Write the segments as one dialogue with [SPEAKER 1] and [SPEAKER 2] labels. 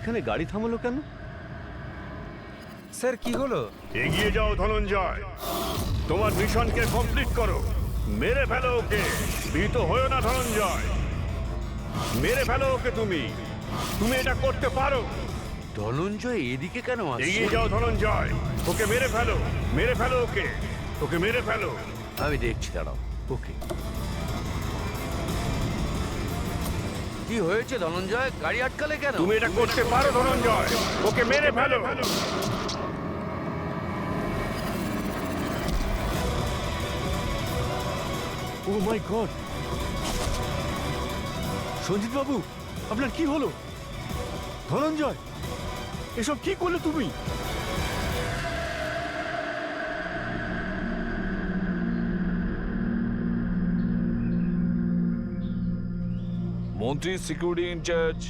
[SPEAKER 1] এখানে গাড়ি থামালো কেন?
[SPEAKER 2] স্যার কি হলো?
[SPEAKER 3] এগিয়ে যাও ধনঞ্জয়, তোমার মিশনকে কমপ্লিট করো। মেরে ফেলো ওকে, ভীত হয়েও না ধনঞ্জয়, মেরে ফেলো ওকে। তুমি এটা করতে পারো।
[SPEAKER 4] ধনঞ্জয় এদিকে কেন আসছে?
[SPEAKER 3] এগিয়ে যাও ধনঞ্জয়, ওকে মেরে ফেলো, ওকে মেরে ফেলো।
[SPEAKER 4] আমি দেখছি, দাঁড়াও।
[SPEAKER 2] ওকে।
[SPEAKER 4] কি হয়েছে ধনঞ্জয়? গাড়ি আটকালে কেন?
[SPEAKER 3] তুমি এটা করতে পারো ধনঞ্জয়, ওকে মেরে ফেলো।
[SPEAKER 1] ও মাই গড! সঞ্জিত বাবু, আপনার কি হলো? ধনঞ্জয়, এসব কি করলে তুমি?
[SPEAKER 5] মন্ত্রী সিকিউরিটি ইনচার্জ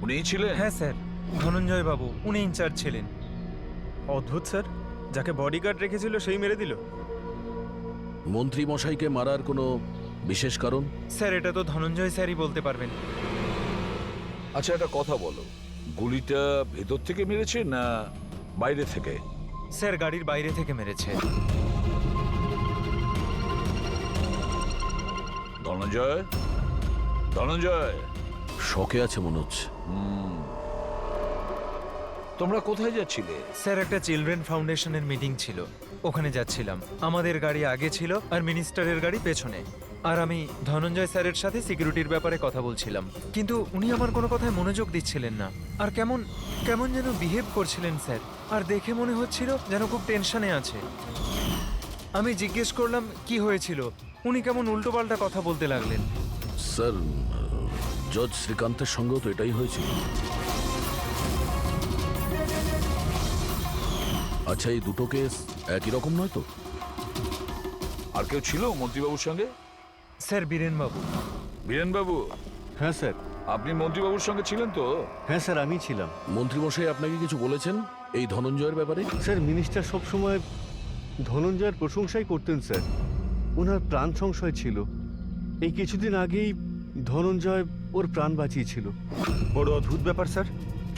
[SPEAKER 5] উনিই ছিলেন?
[SPEAKER 2] হ্যাঁ স্যার, ধনঞ্জয় বাবু উনি ইনচার্জ ছিলেন। অদ্ভুত স্যার, যাকে বডিগার্ড রেখেছিল সেই মেরে দিল।
[SPEAKER 6] মন্ত্রী মশাইকে মারার কোনো বিশেষ কারণ?
[SPEAKER 2] স্যার এটা তো ধনঞ্জয় স্যারই বলতে পারবেন।
[SPEAKER 5] আচ্ছা, একটা কথা বলো, গুলিটা ভেতর থেকে মেরেছে না বাইরে থেকে?
[SPEAKER 2] স্যার গাড়ির বাইরে থেকে মেরেছে।
[SPEAKER 5] ধনঞ্জয়, ধনঞ্জয়,
[SPEAKER 6] শকে আছে মনে হচ্ছে।
[SPEAKER 5] তোমরা কোথায় যাচ্ছিলে?
[SPEAKER 2] স্যার একটা চিলড্রেন ফাউন্ডেশনের মিটিং ছিল, ওখানে যাচ্ছিলাম। আমাদের গাড়ি আগে ছিল আর মিনিস্টারের গাড়ি পেছনে। আর আমি ধনঞ্জয় স্যারের সাথে সিকিউরিটির ব্যাপারে কথা বলছিলাম, কিন্তু উনি আমার কোনো কথায় মনোযোগ দিচ্ছিলেন না। আর কেমন কেমন যেন বিহেভ করছিলেন স্যার, আর দেখে মনে হচ্ছিল যেন খুব টেনশনে আছে। আমি জিজ্ঞেস করলাম কি হয়েছিল, উনি কেমন উল্টোপাল্টা কথা বলতে লাগলেন।
[SPEAKER 6] স্যার, জজ শ্রীকান্তের সঙ্গেও তো এটাই হয়েছিল। আচ্ছা, এই দুটো কেস একই রকম নয় তো?
[SPEAKER 5] আর কেউ ছিল মন্ত্রীবাবুর সঙ্গে?
[SPEAKER 2] স্যার বীরেনবাবু।
[SPEAKER 5] বীরেনবাবু,
[SPEAKER 1] হ্যাঁ স্যার।
[SPEAKER 5] আপনি মন্ত্রীবাবুর সঙ্গে ছিলেন তো?
[SPEAKER 1] হ্যাঁ স্যার, আমি ছিলাম।
[SPEAKER 6] মন্ত্রীমশাই আপনাকে কিছু বলেছেন এই ধনঞ্জয়ের ব্যাপারে?
[SPEAKER 1] স্যার, মিনিস্টার সবসময় ধনঞ্জয়ের প্রশংসাই করতেন স্যার। ওনার প্রাণ সংশয় ছিল। এই কিছুদিন আগেই ধনঞ্জয় ওর প্রাণ বাঁচিয়েছিল।
[SPEAKER 7] বড় অদ্ভুত ব্যাপার স্যার,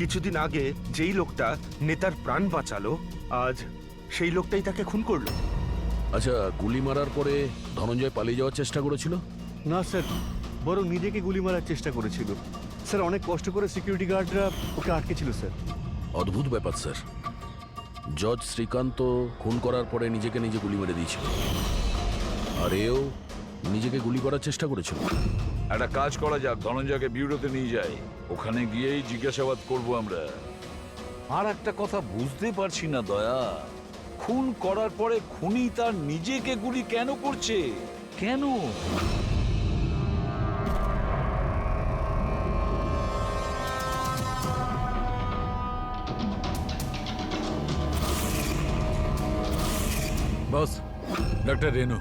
[SPEAKER 7] কিছুদিন আগে যেই লোকটা নেতার প্রাণ বাঁচালো, আজ সেই লোকটাই তাকে খুন করলো।
[SPEAKER 6] আচ্ছা, গুলি মারার পরে ধনঞ্জয় পালিয়ে যাওয়ার চেষ্টা করেছিল?
[SPEAKER 1] না স্যার, বরং নিজেকে গুলি মারার চেষ্টা করেছিল। স্যার, অনেক কষ্ট করে সিকিউরিটি গার্ডরা ওকে আটকেছিল স্যার।
[SPEAKER 6] অদ্ভুত ব্যাপার স্যার। জজ শ্রীকান্ত খুন করার পরে নিজেকে নিজে গুলি মেরে দিয়েছিল, আর এও নিজেকে গুলি করার চেষ্টা করেছিল।
[SPEAKER 5] একটা কাজ করা যাক, ধনঞ্জয়কে বিউরোতে নিয়ে যাই, ওখানে গিয়েই জিজ্ঞাসাবাদ করব আমরা। আর একটা কথা বুঝতে পারছি না দয়া, খুন করার পরে খুনি তার নিজেকে গুলি কেন করছে? কেন?
[SPEAKER 8] বস, ডক্টর রেনু,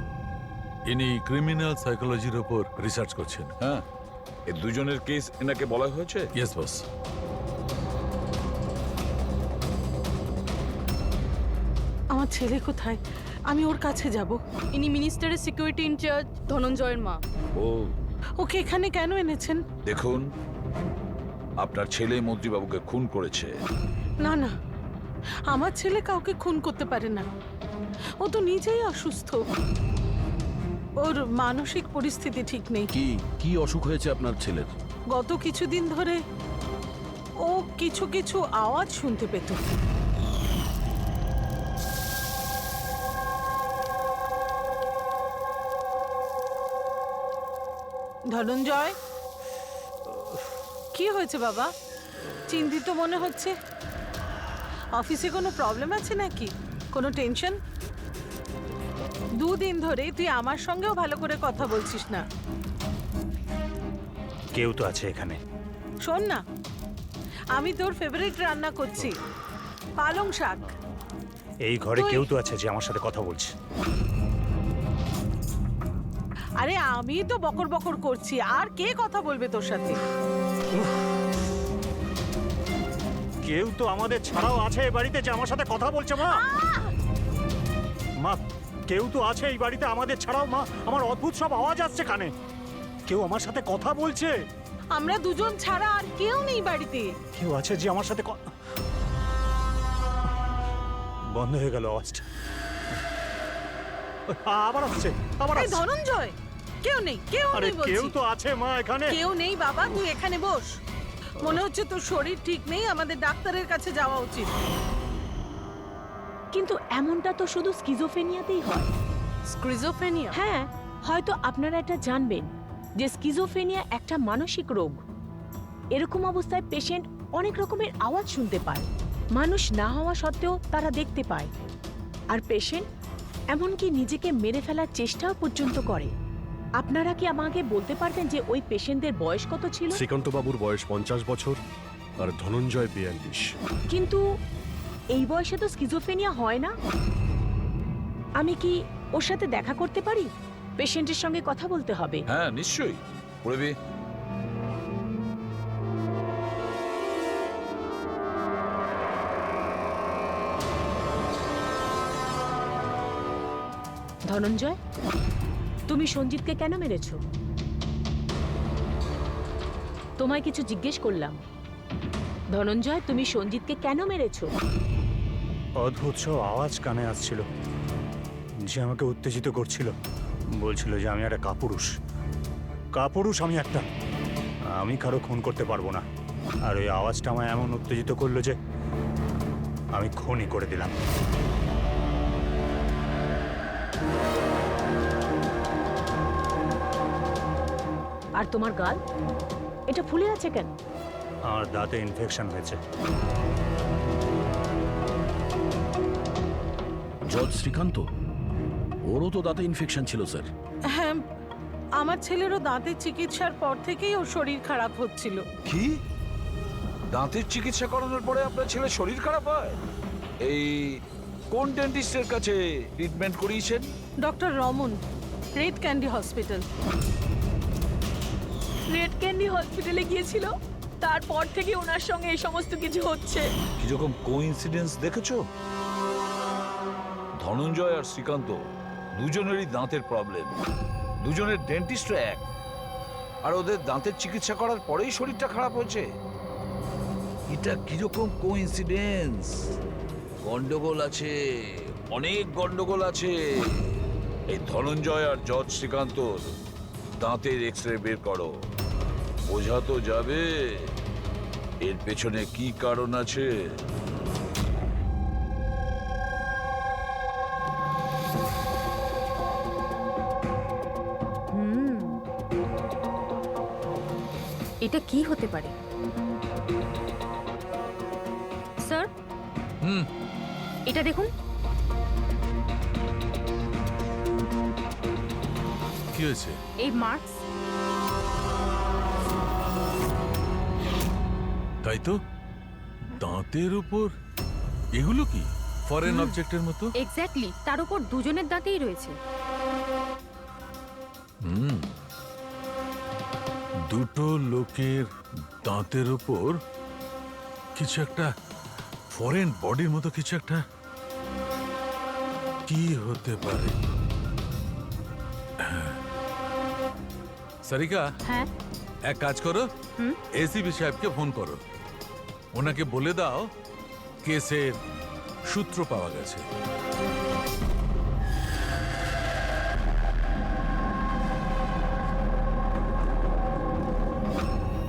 [SPEAKER 8] ইনি ক্রিমিনাল সাইকোলজির উপর রিসার্চ করছেন।
[SPEAKER 5] হ্যাঁ, এই দুজনের কেস এনাকে বলা হয়েছে?
[SPEAKER 8] Yes boss.
[SPEAKER 9] আমার ছেলে কোথায়? আমি ওর কাছে যাব।
[SPEAKER 10] ইনি মিনিস্টারের সিকিউরিটি ইনচার্জ ধনঞ্জয়ের মা।
[SPEAKER 5] ও,
[SPEAKER 9] ওকে এখানে কেন এনেছেন?
[SPEAKER 5] দেখুন, আপনার ছেলে মন্ত্রীবাবুকে খুন করেছে।
[SPEAKER 9] না না, আমার ছেলে কাউকে খুন করতে পারে না। ও তো নিজেই অসুস্থ, ওর মানসিক পরিস্থিতি ঠিক নেই।
[SPEAKER 6] কি কি অসুখ হয়েছে আপনার ছেলের?
[SPEAKER 9] গত কিছুদিন ধরে ও কিছু কিছু আওয়াজ শুনতে পেত। ধনঞ্জয়, কি হয়েছে বাবা? চিন্তিত মনে হচ্ছে। অফিসে কোনো প্রবলেম আছে নাকি? কোনো টেনশন? দুদিন ধরে তুই আমার সঙ্গেও ভালো করে কথা বলছিস না।
[SPEAKER 7] কেউ তো আছে এখানে।
[SPEAKER 9] শোন না, আমি তোর ফেভারিট রান্না করছি, পালং শাক।
[SPEAKER 7] এই ঘরে কেউ তো আছে যে আমার সাথে কথা বলছে।
[SPEAKER 9] আরে আমি তো বকর বকর করছি, আর কে কথা বলবে তোর সাথে?
[SPEAKER 7] কেউ তো আমাদের ছাড়াও আছে এই বাড়িতে যে আমার সাথে কথা বলছে। মা, মা, কেউ তো আছে এই বাড়িতে আমাদের ছাড়াও। মা, আমার অদ্ভুত সব আওয়াজ আসছে কানে।
[SPEAKER 11] কেউ আমার সাথে কথা বলছে?
[SPEAKER 9] আমরা দুজন ছাড়া আর কেউ নেই বাড়িতে।
[SPEAKER 11] কেউ আছে যে আমার সাথে বন্ধ হয়ে গেল আওয়াজটা। আবার আসছে, আবার
[SPEAKER 9] এই
[SPEAKER 11] আসছে।
[SPEAKER 9] ধনঞ্জয়, কেউ নেই, কেউ
[SPEAKER 11] আরে
[SPEAKER 9] নেই বলছি।
[SPEAKER 11] কেউ তো আছে মা এখানে।
[SPEAKER 9] কেউ নেই বাবা, তুই এখানে বস। মনে হচ্ছে তোর শরীর ঠিক নেই, আমাদের ডাক্তারের কাছে যাওয়া উচিত।
[SPEAKER 12] কিন্তু এমনটা তো শুধু স্কিজোফেনিয়াতেই হয়।
[SPEAKER 9] স্কিজোফ্রেনিয়া?
[SPEAKER 12] হ্যাঁ, হয়তো আপনারা এটা জানবেন যে স্কিজোফ্রেনিয়া একটা মানসিক রোগ। এরকম অবস্থায় পেশেন্ট অনেক রকমের আওয়াজ শুনতে পায়, মানুষ না হওয়া সত্ত্বেও তারা দেখতে পায়, আর পেশেন্ট এমনকি নিজেকে মেরে ফেলার চেষ্টাও পর্যন্ত করে। আপনারা কি আমাকে বলতে পারবেন যে ওই পেশেন্টদের বয়স কত ছিল?
[SPEAKER 1] শ্রীকান্ত বাবুর বয়স 50 বছর আর ধনঞ্জয় 42।
[SPEAKER 12] কিন্তু এই বয়সে তো স্কিজোফ্রেনিয়া হয় না। আমি কি ওর সাথে দেখা করতে পারি? পেশেন্টের সঙ্গে কথা বলতে হবে।
[SPEAKER 5] হ্যাঁ নিশ্চয়ই, পড়বি।
[SPEAKER 12] ধনঞ্জয়, তুমি সঞ্জিতকে কেন মেরেছো? তোমায় কিছু জিজ্ঞেস করলাম। ধনঞ্জয়, তুমি সঞ্জিতকে কেন মেরেছো?
[SPEAKER 11] অদ্ভুত সব আওয়াজ কানে আসছিল, যে আমাকে উত্তেজিত করছিল। বলছিল যে আমি একটা কাপুরুষ, আমি একটা, আমি কারো খুন করতে পারবো না। আর ওই আওয়াজটা আমায় এমন উত্তেজিত করলো যে আমি খুনই করে দিলাম।
[SPEAKER 12] আর তোমার গাল এটা ফুলে আছে কেন?
[SPEAKER 11] আমার দাঁতে ইনফেকশন হয়েছে।
[SPEAKER 6] জজ শ্রীকান্ত, ওরও তো দাঁতে ইনফেকশন ছিল স্যার।
[SPEAKER 9] হ্যাঁ, আমার ছেলেরও দাঁতের চিকিৎসার পর থেকেই ওর শরীর খারাপ হচ্ছিল।
[SPEAKER 5] কি? দাঁতের চিকিৎসা করানোর পরে আপনার ছেলে শরীর খারাপ হয়? এই কোন ডেন্টিস্টের কাছে ট্রিটমেন্ট করিয়েছেন?
[SPEAKER 9] Doctor Raman, red candy hospital.
[SPEAKER 12] Red candy হসপিটালে গিয়েছিল, তারপর থেকে ওনার সঙ্গে এই সমস্ত কিছু হচ্ছে।
[SPEAKER 5] কিরকম কোইন্সিডেন্স দেখেছো? ধনঞ্জয় আর শ্রীকান্ত দুজনেরই দাঁতের প্রবলেম, দুজনের ডেন্টিস্ট এক, আর ওদের দাঁতের চিকিৎসা করার পরেই শরীরটা খারাপ হয়েছে। এটা কিরকম কোইন্সিডেন্স? গন্ডগোল আছে, অনেক গন্ডগোল আছে। এই ধনঞ্জয় আর জজ শ্রীকান্তর দাঁতের এক্সরে বের করো, বোঝা তো যাবে এর পেছনে কি কারণ আছে।
[SPEAKER 10] এটা কি হতে পারে স্যার? এটা দেখুন।
[SPEAKER 8] কি হয়েছে?
[SPEAKER 10] এই মার্কস।
[SPEAKER 8] তাই তো, দাঁতের উপর এগুলো কি ফরেন অবজেক্টের মতো?
[SPEAKER 10] এক্স্যাক্টলি, তার উপর দুজনের দাঁতেই রয়েছে।
[SPEAKER 8] দুটো লোকের দাঁতের উপর কিছু একটা ফরেন বডির মতো কিছু একটা, কি হতে পারে? সারিকা,
[SPEAKER 10] হ্যাঁ
[SPEAKER 8] এক কাজ করো, এসিপি সাহেবকে ফোন করো, ওনাকে বলে দাও কেসের সূত্র পাওয়া গেছে।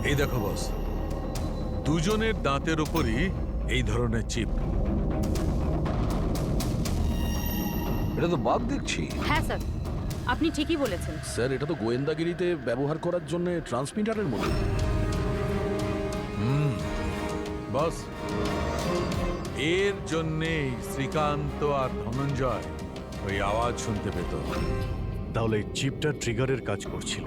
[SPEAKER 8] এই দেখো বস, দুজনের দাঁতের উপরই এই ধরনের চিপ।
[SPEAKER 5] এটা তো বাঘ দেখছি।
[SPEAKER 10] হ্যাঁ স্যার, আপনি ঠিকই বলেছেন।
[SPEAKER 6] স্যার, এটা তো গোয়েন্দাগিরিতে ব্যবহার করার জন্য ট্রান্সমিটারের মতো।
[SPEAKER 8] বস, এর জন্যেই শ্রীকান্ত আর ধনঞ্জয় ওই আওয়াজ শুনতে পেত।
[SPEAKER 1] তাহলে এই চিপটা ট্রিগারের কাজ করছিল,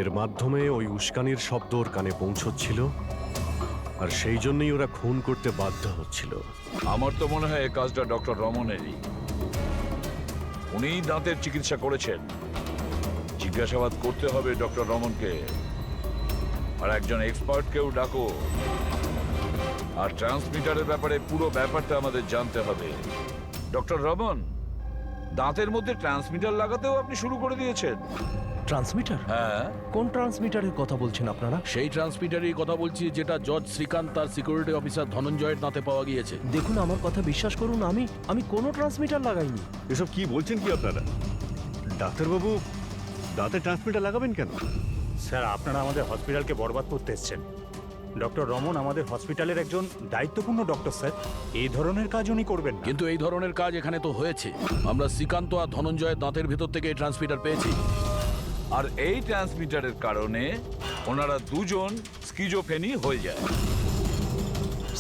[SPEAKER 1] এর মাধ্যমে ওই উস্কানির শব্দ ওর কানে পৌঁছচ্ছিল, আর সেই জন্যই ওরা খুন করতে বাধ্য হচ্ছিল।
[SPEAKER 5] আমার তো মনে হয় এই কাজটা ডক্টর রমনেরই। উনিই দাঁতের চিকিৎসা করেছেন। জিজ্ঞাসাবাদ করতে হবে ডক্টর রমনকে, আর একজন এক্সপার্টকেও ডাকো। আর ট্রান্সমিটারের ব্যাপারে পুরো ব্যাপারটা আমাদের জানতে হবে। ডক্টর রমন, দাঁতের মধ্যে ট্রান্সমিটার লাগাতেও আপনি শুরু করে দিয়েছেন।
[SPEAKER 6] ট্রান্সমিটার?
[SPEAKER 5] হ্যাঁ,
[SPEAKER 6] কোন ট্রান্সমিটারের কথা বলছেন আপনারা? সেই ট্রান্সমিটারের কথা বলছি যেটা জজ শ্রীকান্ত তার সিকিউরিটি অফিসার ধনঞ্জয়ের দাঁতে পাওয়া গিয়েছে।
[SPEAKER 4] দেখুন, আমার কথা বিশ্বাস করুন, আমি কোনো ট্রান্সমিটার লাগাইনি।
[SPEAKER 3] এসব কি বলছেন কি আপনারা? ডাক্তারবাবু দাঁতে ট্রান্সমিটার লাগাবেন কেন?
[SPEAKER 11] স্যার, আপনারা আমাদের হসপিটালকে বরবাদ করতে এসেছেন। ডক্টর রমন আমাদের হসপিটালের একজন দায়িত্বপূর্ণ ডক্টর স্যার। এই ধরনের কাজ উনি করবেন না।
[SPEAKER 6] কিন্তু এই ধরনের কাজ এখানে তো হয়েছে। আমরা শ্রীকান্ত আর ধনঞ্জয়ের দাঁতের ভেতর থেকে এই ট্রান্সমিটার পেয়েছি।
[SPEAKER 5] আর এই ট্রান্সমিটারের কারণে ওনারা দুজন স্কিজোফ্রেনি হয়ে যায়।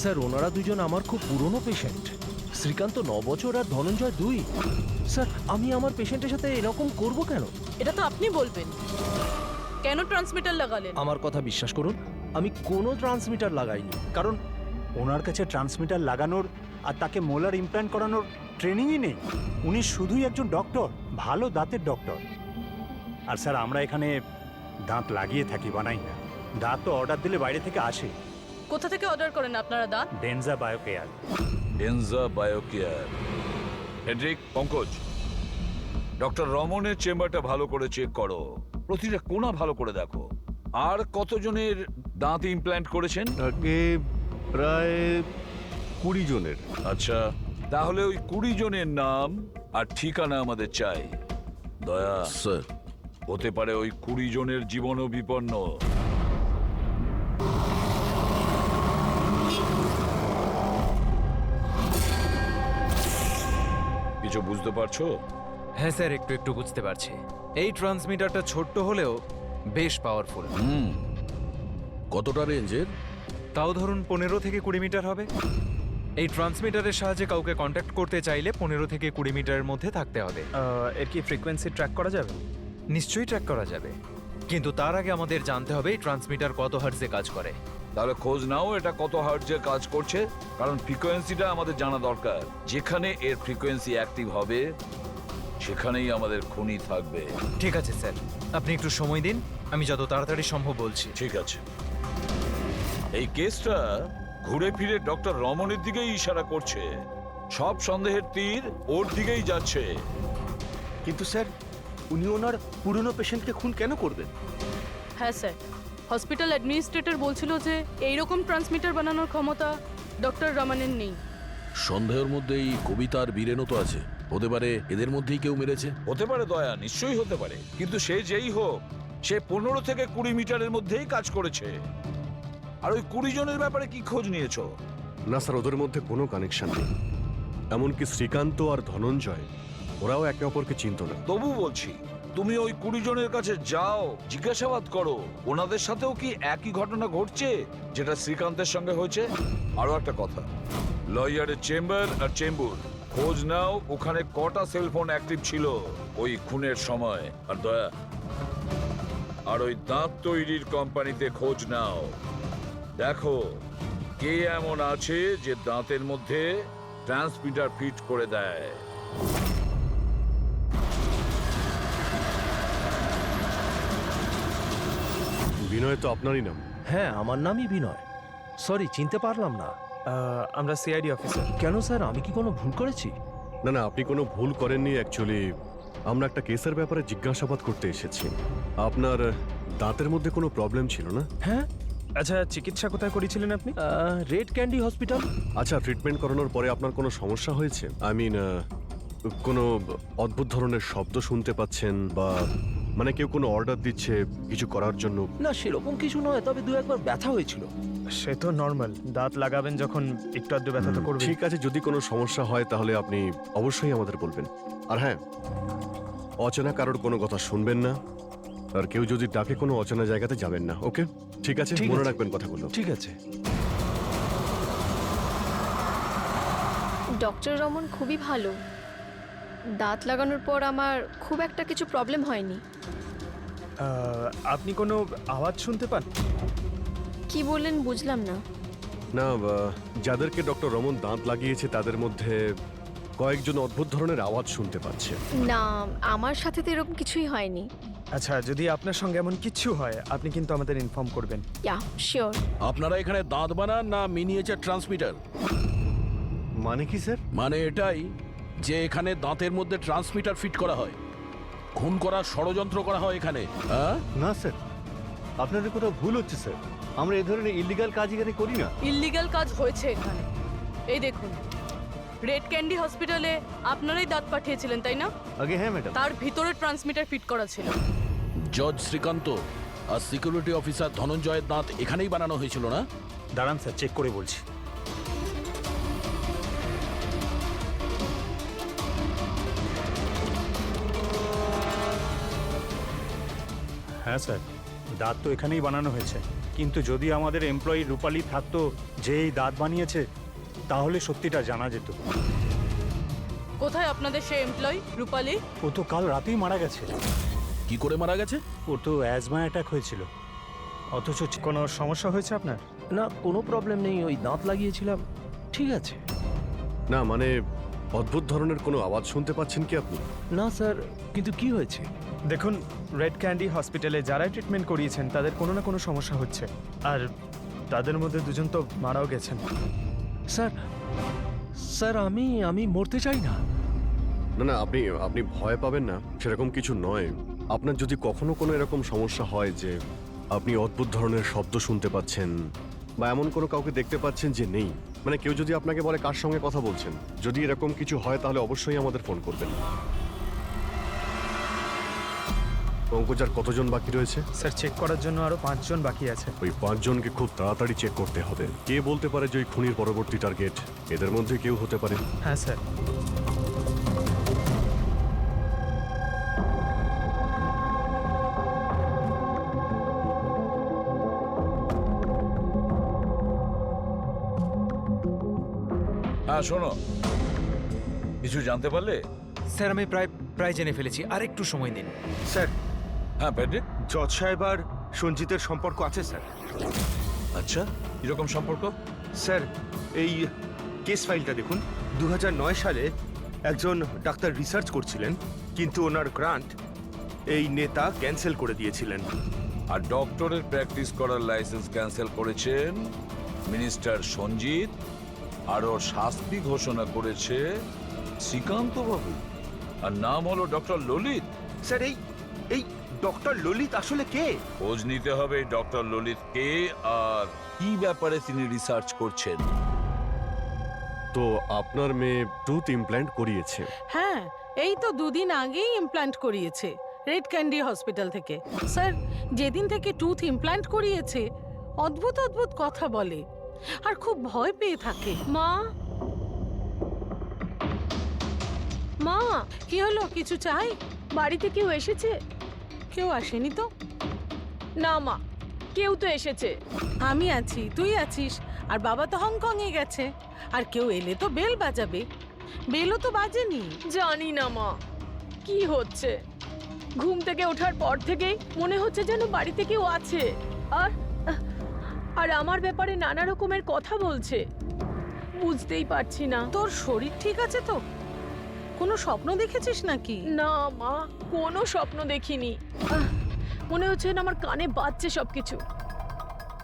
[SPEAKER 4] স্যার, ওনারা দুজন আমার খুব পুরনো পেশেন্ট। শ্রীকান্ত 9 বছর আর ধনঞ্জয় 2। স্যার, আমি আমার পেশেন্টের সাথে এরকম করব কেন?
[SPEAKER 9] এটা তো আপনি বলবেন। কেন ট্রান্সমিটার লাগালেন?
[SPEAKER 4] আমার কথা বিশ্বাস করুন, আমি কোনো ট্রান্সমিটার লাগাইনি।
[SPEAKER 11] কারণ ওনার কাছে ট্রান্সমিটার লাগানোর আর তাকে মোলার ইমপ্ল্যান্ট করানোর ট্রেনিংই নেই। উনি শুধুই একজন ডক্টর, ভালো দাঁতের ডক্টর। আর স্যার, আমরা এখানে দাঁত লাগিয়ে থাকি, বানাই না। দাঁত তো অর্ডার দিলে বাইরে থেকে আসে।
[SPEAKER 9] কোথা থেকে অর্ডার করেন আপনারা দাঁত?
[SPEAKER 11] ডেনজা বায়োকেয়ার।
[SPEAKER 5] ডেনজা বায়োকেয়ার। হেডরিক, পঙ্কজ, ডক্টর রমনের চেম্বারটা ভালো করে চেক করো। প্রতিটা কোণা ভালো করে দেখো। আর কতজনের দাঁত ইমপ্ল্যান্ট করেছেন?
[SPEAKER 3] তাকে প্রায় 20 জনের।
[SPEAKER 5] আচ্ছা, তাহলে ওই 20 জনের নাম আর ঠিকানা আমাদের চাই। দয়া
[SPEAKER 6] স্যার,
[SPEAKER 5] হতে পারে ওই 20 জনের জীবনও বিপন্ন। কিছু বুঝতে পারছো?
[SPEAKER 2] হ্যাঁ স্যার, একটু একটু বুঝতে পারছি। এই ট্রান্সমিটারটা ছোট্ট হলেও বেশ পাওয়ারফুল।
[SPEAKER 6] কতটা রেঞ্জের?
[SPEAKER 2] তাও ধরুন 15 থেকে 20 মিটার হবে। এই ট্রান্সমিটারের সাহায্যে কাউকে কন্ট্যাক্ট করতে চাইলে 15 থেকে 20 মিটারের মধ্যে থাকতে হবে।
[SPEAKER 13] এর কি ফ্রিকোয়েন্সি ট্র্যাক করা যাবে?
[SPEAKER 2] নিশ্চয়ই ট্র্যাক করা যাবে, কিন্তু তার আগে আমাদের জানতে হবে এই ট্রান্সমিটার কত হার্টজে কাজ করে।
[SPEAKER 5] তাহলে খোঁজ নাও এটা কত হার্টজে কাজ করছে, কারণ ফ্রিকোয়েন্সিটা আমাদের জানা দরকার। যেখানে এর ফ্রিকোয়েন্সি অ্যাক্টিভ হবে সেখানেই আমাদের খুনি থাকবে।
[SPEAKER 2] ঠিক আছে স্যার, আপনি একটু সময় দিন, আমি যত তাড়াতাড়ি সম্ভব বলছি।
[SPEAKER 5] ঠিক আছে। এই কেসটা ঘুরে ফিরে ডক্টর রমনের দিকেই ইশারা করছে। সব সন্দেহের তীর ওর দিকেই যাচ্ছে।
[SPEAKER 7] কিন্তু স্যার, উনি ওনার পুরনো পেশেন্টকে খুন কেন করবেন?
[SPEAKER 9] হ্যাঁ স্যার, হসপিটাল অ্যাডমিনিস্ট্রেটর বলছিল যে এইরকম ট্রান্সমিটার বানানোর ক্ষমতা ডক্টর রমনের নেই।
[SPEAKER 6] সন্দেহের মধ্যে এই কবিতার বীরেনও তো আছে। হতে পারে এদের মধ্যেই কেউ মেরেছে।
[SPEAKER 5] হতে পারে দয়া, নিশ্চয়ই হতে পারে। কিন্তু সে যেই হোক, সে 15 থেকে 20 মিটারের মধ্যেই কাজ করেছে। আর ওই 20 জনের ব্যাপারে কি খোঁজ নিয়েছো?
[SPEAKER 1] না স্যার, ওদের মধ্যে কোনো কানেকশন নেই। এমনকি শ্রীকান্ত আর ধনঞ্জয় ওরাও একে অপরকে চিনত না।
[SPEAKER 5] তবু বলছি, তুমি ওই 20 জনের কাছে যাও, জিজ্ঞাসাবাদ করো ওনাদের সাথেও কি একই ঘটনা ঘটছে যেটা শ্রীকান্তের সঙ্গে হয়েছে। আরো একটা কথা, লয়ারের চেম্বার আর চেম্বুর খোঁজ নাও, ওখানে কটা সেলফোন অ্যাক্টিভ ছিল ওই খুনের সময়। আর দয়া, আর ওই দাঁত তৈরির কোম্পানিতে খোঁজ নাও, দেখো কে এমন আছে যে দাঁতের মধ্যে ট্রান্সমিটার ফিট করে দেয়।
[SPEAKER 1] বিনয় তো আপনারই নাম।
[SPEAKER 4] হ্যাঁ, আমার নামই বিনয়। সরি, চিনতে পারলাম না।
[SPEAKER 13] আমরা সিআইডি অফিসার।
[SPEAKER 4] কেন স্যার, আমি কি কোনো ভুল করেছি?
[SPEAKER 1] না না, আপনি কোনো ভুল করেননি। অ্যাকচুয়ালি আমরা একটা কেসের ব্যাপারে জিজ্ঞাসাবাদ করতে এসেছি। আপনার দাঁতের মধ্যে কোনো প্রবলেম ছিল না?
[SPEAKER 4] হ্যাঁ।
[SPEAKER 13] আচ্ছা, চিকিৎসা কোথায় করেছিলেন আপনি?
[SPEAKER 4] Red candy hospital.
[SPEAKER 1] আচ্ছা, ট্রিটমেন্ট করানোর পরে আপনার কোনো সমস্যা হয়েছে? আই মিন, কোনো অদ্ভুত ধরনের শব্দ শুনতে পাচ্ছেন, বা মানে কেউ কোনো অর্ডার দিচ্ছে কিছু করার জন্য?
[SPEAKER 4] না, সেরকম কিছু নয়, তবে 2-1 বার ব্যথা হয়েছিল।
[SPEAKER 13] সে তো নর্মাল, দাঁত লাগাবেন যখন একটু আধটু ব্যথা তো করবে।
[SPEAKER 1] ঠিক আছে, যদি কোনো সমস্যা হয় তাহলে আপনি অবশ্যই আমাদের বলবেন। আর হ্যাঁ, অচেনা কারোর কোনো কথা শুনবেন না, আর কেউ যদি ডাকে কোনো অচেনা জায়গাতে যাবেন না। ওকে, ঠিক আছে, মনে রাখবেন কথাগুলো।
[SPEAKER 4] ঠিক আছে।
[SPEAKER 14] ডক্টর রমন খুবই ভালো। দাঁত লাগানোর পর আমার খুব একটা কিছু প্রবলেম হয়নি।
[SPEAKER 13] আপনি কোনো আওয়াজ শুনতে পান?
[SPEAKER 14] কি বললেন বুঝলাম না।
[SPEAKER 1] না, যাদেরকে ডক্টর রমন দাঁত লাগিয়েছে তাদের মধ্যে কয়েকজন অদ্ভুত ধরনের আওয়াজ শুনতে পাচ্ছে।
[SPEAKER 14] না, আমার সাথে তো এরকম কিছুই হয়নি।
[SPEAKER 13] আচ্ছা, যদি আপনার সঙ্গে এমন কিছু হয় আপনি কিন্তু আমাদের ইনফর্ম করবেন।
[SPEAKER 14] ইয়া, শিওর।
[SPEAKER 6] আপনারা এখানে দাঁত বানান না মিনিয়েচার ট্রান্সমিটার?
[SPEAKER 1] মানে কি স্যার?
[SPEAKER 6] মানে এটাই যে এখানে দাঁতের মধ্যে ট্রান্সমিটার ফিট করা হয়? খুন করার ষড়যন্ত্র করা হয় এখানে, হ্যাঁ?
[SPEAKER 3] না স্যার, আপনাদের কোথাও ভুল হচ্ছে স্যার। আমরা এই ধরনের ইলিগাল কাজ এখানে করি না।
[SPEAKER 9] ইল্লিগাল কাজ হয়েছে এখানে। এই দেখুন, রেড ক্যান্ডি হসপিটালে আপনারাই দাঁত পাঠিয়েছিলেন তাই না?
[SPEAKER 3] আগে হ্যাঁ ম্যাডাম।
[SPEAKER 9] তার ভিতরে ট্রান্সমিটার ফিট করা ছিল।
[SPEAKER 6] জজ শ্রীকান্ত আর সিকিউরিটি অফিসার ধনঞ্জয়ের দাঁত এখানেই বানানো হয়েছিল না?
[SPEAKER 11] দাঁড়ান স্যার, চেক করে বলছি। হ্যাঁ স্যার, দাঁত তো এখানেই বানানো হয়েছে, কিন্তু যদি আমাদের এমপ্লয়ি রূপালী থাকতো যে এই দাঁত বানিয়েছে, তাহলে সত্যিটা জানা যেত।
[SPEAKER 9] কোথায় আপনাদের সেই এমপ্লয়ি রূপালী?
[SPEAKER 11] ও তো কাল রাতেই মারা গেছে।
[SPEAKER 6] কি করে মারা গেছে?
[SPEAKER 11] ওর তো অ্যাজমা অ্যাটাক হয়েছিল, অথচ
[SPEAKER 13] কোনো সমস্যা হয়েছে আপনার?
[SPEAKER 4] না, কোনো প্রবলেম নেই, ওই দাঁত লাগিয়েছিলাম, ঠিক আছে।
[SPEAKER 1] না মানে অদ্ভুত ধরনের কোনো আওয়াজ শুনতে পাচ্ছেন কি আপনি?
[SPEAKER 4] না স্যার, কিন্তু কি হয়েছে?
[SPEAKER 13] দেখুন, রেড ক্যান্ডি হসপিটালে যারাই ট্রিটমেন্ট করিয়েছেন তাদের কোনো না কোনো সমস্যা হচ্ছে, আর তাদের মধ্যে দুজন তো মারাও গেছেন।
[SPEAKER 4] স্যার স্যার আমি মরতে চাই না।
[SPEAKER 1] না না, আপনি ভয় পাবেন না, সেরকম কিছু নয়। আপনার যদি কখনো কোনো এরকম সমস্যা হয় যে আপনি অদ্ভুত ধরনের শব্দ শুনতে পাচ্ছেন বা এমন কোনো কাউকে দেখতে পাচ্ছেন যে নেই, মানে কেউ যদি আপনাকে বলে কার সঙ্গে কথা বলছেন, যদি এরকম কিছু হয় তাহলে অবশ্যই আমাদের ফোন করবেন। পঙ্কজার কতজন বাকি রয়েছে?
[SPEAKER 13] স্যার, চেক করার জন্য আরো 5 জন বাকি আছে।
[SPEAKER 1] ওই 5 জনকে খুব তাড়াতাড়ি চেক করতে হবে। কে বলতে পারে যে ওই খুনির পরবর্তী টার্গেট এদের মধ্যে কেউ হতে পারে?
[SPEAKER 13] হ্যাঁ স্যার।
[SPEAKER 5] হ্যাঁ শোনো, কিছু জানতে পারলে?
[SPEAKER 2] স্যার আমি প্রায় জেনে ফেলেছি, আর একটু সময় দিন।
[SPEAKER 7] স্যার,
[SPEAKER 5] হ্যাঁ প্যাট্রিক।
[SPEAKER 7] জজ সাহেব আর সঞ্জিতের সম্পর্ক আছে স্যার।
[SPEAKER 5] আচ্ছা, কিরকম সম্পর্ক?
[SPEAKER 7] স্যার, এই কেস ফাইলটা দেখুন। 2009 সালে একজন ডাক্তার রিসার্চ করছিলেন, কিন্তু ওনার গ্রান্ট এই নেতা ক্যান্সেল করে দিয়েছিলেন।
[SPEAKER 5] আর ডক্টরের প্র্যাকটিস করার লাইসেন্স ক্যান্সেল করেছেন মিনিস্টার সঞ্জিত, আর ওর শাস্তি ঘোষণা করেছে শ্রীকান্ত বাবু, আর নাম হলো ডক্টর ললিত।
[SPEAKER 7] স্যার, এই ডক্টর ললিত আসলে কে?
[SPEAKER 5] খোঁজ নিতে হবে ডক্টর ললিত কে আর কি ব্যাপারে তিনি রিসার্চ করছেন।
[SPEAKER 1] তো আপনার মেয়ে টুথ ইমপ্ল্যান্ট করিয়েছে?
[SPEAKER 9] হ্যাঁ, এই তো 2 দিন আগেই ইমপ্ল্যান্ট করিয়েছে রেড ক্যান্ডি হসপিটাল থেকে। স্যার, যেদিন থেকে টুথ ইমপ্ল্যান্ট করিয়েছে অদ্ভুত অদ্ভুত কথা বলে আর খুব ভয় পেয়ে থাকে।
[SPEAKER 12] মা, মা,
[SPEAKER 9] কি হলো, কিছু চাই?
[SPEAKER 12] বাড়িতে কেউ এসেছে?
[SPEAKER 9] কেউ আসেনি তো।
[SPEAKER 12] না মা, কেউ তো এসেছে।
[SPEAKER 9] আমি আছি, তুই আছিস, আর বাবা তো হংকং এ গেছে। আর কেউ এলে তো বেল বাজাবে, বেলও তো বাজেনি।
[SPEAKER 12] জানি না মা, কি হচ্ছে। ঘুম থেকে ওঠার পর থেকেই মনে হচ্ছে যেন বাড়িতে কেউ আছে, আর আমার ব্যাপারে নানা রকমের কথা বলছে। বুঝতেই পারছি না।
[SPEAKER 9] তোর শরীর ঠিক আছে তো? কোনো স্বপ্ন দেখেছিস নাকি?
[SPEAKER 12] না মা, কোনো স্বপ্ন দেখিনি। মনে হচ্ছে না আমার কানে বাজছে সবকিছু।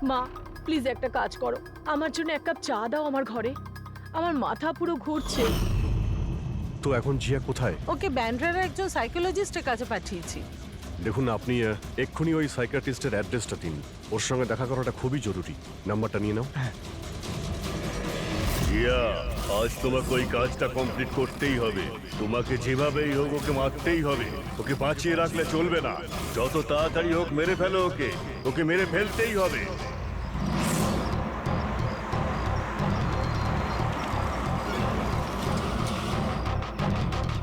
[SPEAKER 12] মা, প্লিজ একটা কাজ করো, আমার জন্য 1 কাপ চা দাও আমার ঘরে। আমার মাথা পুরো ঘুরছে।
[SPEAKER 1] তো এখন জিয়া কোথায়?
[SPEAKER 9] ওকে ব্যান্ড্রার একজন সাইকোলজিস্টের কাছে পাঠিয়েছি।
[SPEAKER 1] দেখুন, আপনি এক্ষুনি ওই সাইকিয়াট্রিস্টের অ্যাড্রেসটা দিন। ওর সঙ্গে দেখা করাটা খুবই জরুরি। নাম্বারটা নিয়ে নাও।
[SPEAKER 3] জিয়া, আজ তোমাকে ওই কাজটা কমপ্লিট করতেই হবে। তোমাকে যেভাবেই হোক ওকে মারতেই হবে। ওকে বাঁচিয়ে রাখলে চলবে না। যত তাড়াতাড়ি হোক মেরে ফেলো ওকে। ওকে মেরে ফেলতেই হবে।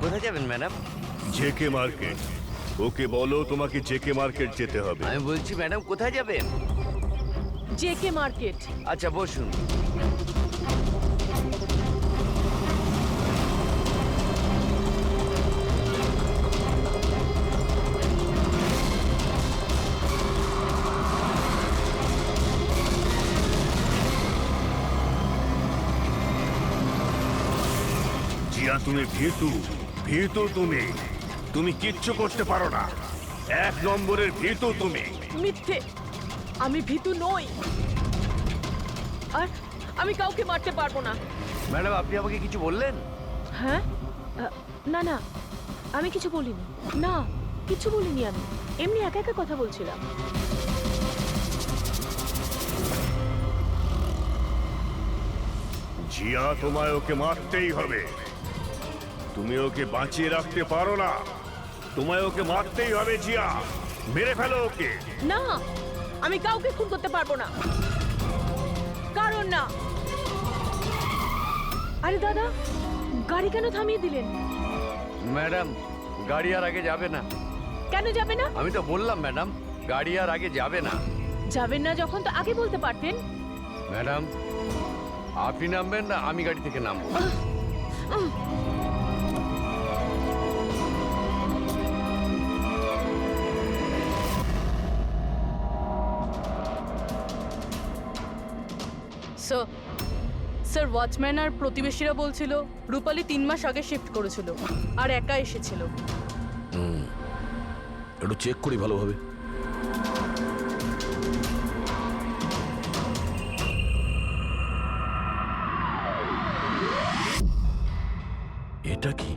[SPEAKER 15] কোথায় যাবেন ম্যাডাম?
[SPEAKER 3] JK market. ওকে বলো তোমাকে জেকে মার্কেট যেতে হবে।
[SPEAKER 15] আমি বলছি ম্যাডাম, কোথায় যাবেন?
[SPEAKER 12] JK market.
[SPEAKER 15] আচ্ছা বসুন।
[SPEAKER 3] জিয়া, তুমি ভীতু। ভীতু তুমি কিচ্ছু করতে পারো না। 1 নম্বরের ভীতু তুমি।
[SPEAKER 12] মিথ্যে, আমি ভীতু নই, আর আমি কাউকে মারতে পারবো না।
[SPEAKER 15] ম্যাডাম, আপনি আমাকে কিছু বললেন?
[SPEAKER 12] হ্যাঁ, না না, আমি কিছু বলিনি। না, কিছু বলিনি আমি। এমনি একা একা কথা বলছিলাম।
[SPEAKER 3] জিয়া, তোমায় ওকে মারতেই হবে। তুমি ওকে বাঁচিয়ে রাখতে পারো না। তোমায় ওকে মারতেই হবে জিয়া। মেরে ফেলো ওকে।
[SPEAKER 12] না, আমি কাউকে খুন করতে পারবো না। কারণ না। আরে দাদা, গাড়ি কেন থামিয়ে দিলেন?
[SPEAKER 15] ম্যাডাম, গাড়ি আর আগে যাবে না।
[SPEAKER 12] কেন যাবে না?
[SPEAKER 15] আমি তো বললাম ম্যাডাম, গাড়ি আর আগে যাবে না।
[SPEAKER 12] যাবেন না যখন তো আগে বলতে পারতেন।
[SPEAKER 15] ম্যাডাম, আপনি নামবেন না আমি গাড়ি থেকে নামবো?
[SPEAKER 9] স্যার, ওয়াচম্যান আর প্রতিবেশীরা বলছিল রূপালী 3 মাস আগে শিফট করেছিল আর একা এসেছিল।
[SPEAKER 6] একটু চেক করি ভালোভাবে। এটা কি?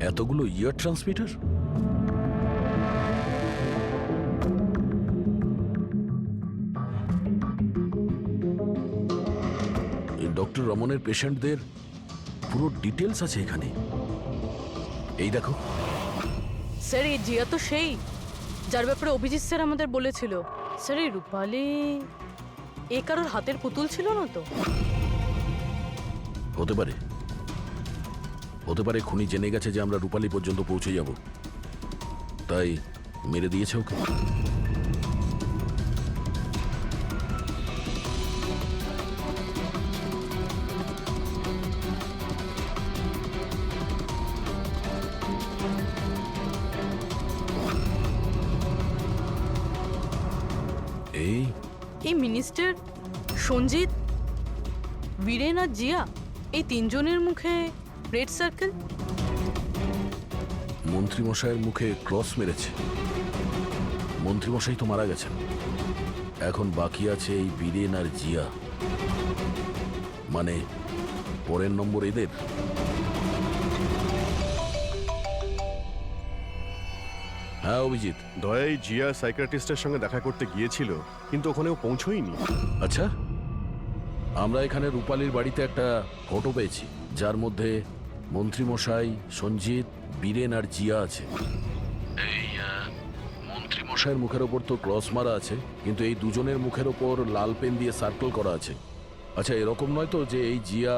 [SPEAKER 6] এতগুলো ইয়ার ট্রান্সমিটার? ডক্টর রমনের পেশেন্টদের পুরো ডিটেলস আছে এখানে। এই দেখো
[SPEAKER 9] স্যার, এই জিয়া তো সেই যার ব্যাপারে অভিজিৎ স্যার আমাদের বলেছিল। স্যার, এই রূপালী এ কারোর হাতের পুতুল ছিল না তো?
[SPEAKER 6] হতে পারে, হতে পারে খুনি জেনে গেছে যে আমরা রূপালী পর্যন্ত পৌঁছে যাব, তাই মেরে দিয়েছে ওকে।
[SPEAKER 9] এই মিনিস্টার, সঞ্জিত, বীরেন আর জিয়া, এই 3 জনের মুখে রেড সার্কেল।
[SPEAKER 6] মন্ত্রীমশাইয়ের মুখে ক্রস মেরেছে। মন্ত্রীমশাই তো মারা গেছেন, এখন বাকি আছে এই বীরেন আর জিয়া। মানে পরের নম্বর এদের। হ্যাঁ অভিজিৎ।
[SPEAKER 1] দয়াই জিয়া সাইকিয়াট্রিস্টের সঙ্গে দেখা করতে গিয়েছিল, কিন্তু ওখানেও পৌঁছয়নি।
[SPEAKER 6] আচ্ছা, আমরা এখানে রূপালীর বাড়িতে একটা ফটো পেয়েছি যার মধ্যে মন্ত্রীমশাই, সঞ্জিত, বীরেন আর জিয়া আছে। এই মন্ত্রীমশাইয়ের মুখের ওপর তো ক্রস মারা আছে, কিন্তু এই দুজনের মুখের ওপর লাল পেন দিয়ে সার্কেল করা আছে। আচ্ছা, এরকম নয় তো যে এই জিয়া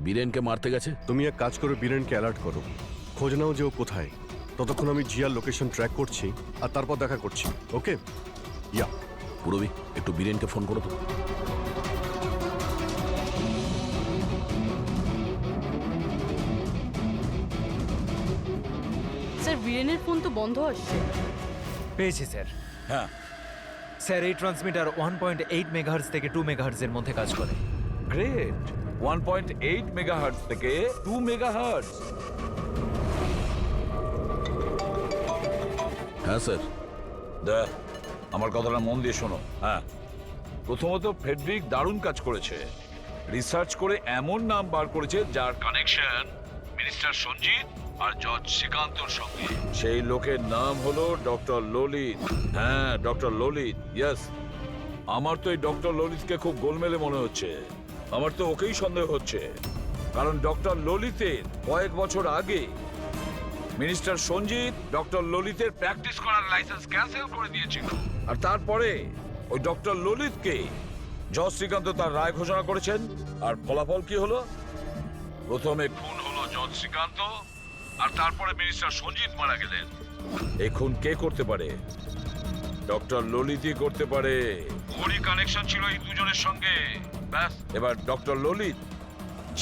[SPEAKER 6] বীরেনকে মারতে গেছে?
[SPEAKER 1] তুমি এক কাজ করে বীরেনকে অ্যালার্ট করো, খোঁজ নাও যে ও কোথায়। ততক্ষণ আমি জিয়ার লোকেশন ট্র্যাক করছি আর তারপর দেখা করছি। ওকে? ইয়া।
[SPEAKER 6] পুরবি, একটু বীরেনকে ফোন করো তো।
[SPEAKER 9] স্যার, বীরেনের ফোন তো বন্ধ আসছে।
[SPEAKER 2] পেয়েছি স্যার।
[SPEAKER 5] হ্যাঁ
[SPEAKER 2] স্যার, এই ট্রান্সমিটার 1.8 মেগাহার্টজ থেকে 2 মেগাহার্টজের মধ্যে কাজ করে।
[SPEAKER 5] গ্রেট। 1.8 মেগাহার্টজ থেকে 2 মেগাহার্টজ।
[SPEAKER 6] হ্যাঁ স্যার।
[SPEAKER 5] দেখ, আমার কথাটা মন দিয়ে শোনো। হ্যাঁ, প্রথমত ফেডরিক দারুণ কাজ করেছে। রিসার্চ করে এমন নাম বার করেছে যার কানেকশন মিনিস্টার সঞ্জিত আর জজ শ্রীকান্তর সঙ্গে। সেই লোকের নাম হলো ডক্টর ললিত। হ্যাঁ, ডক্টর ললিত। ইয়েস, আমার তো এই ডক্টর ললিতকে খুব গোলমেলে মনে হচ্ছে। আমার তো ওকেই সন্দেহ হচ্ছে, কারণ ডক্টর ললিতের কয়েক বছর আগে মিনিস্টার সঞ্জিত ডক্টর ললিতের প্র্যাকটিস করার লাইসেন্স ক্যান্সেল করে দিয়েছিল। আর তারপরে ওই ডক্টর ললিতকে জজ শ্রীকান্ত তার রায় ঘোষণা করেছেন। আর ফলাফল কি হলো? প্রথমে খুন হলো জজ শ্রীকান্ত, আর তারপরে মিনিস্টার সঞ্জিত মারা গেলেন। এই খুন কে করতে পারে? ডক্টর ললিতই করতে পারে। ওরই কানেকশন ছিল এই দুজনের সঙ্গে। ব্যাস, এবার ডক্টর ললিত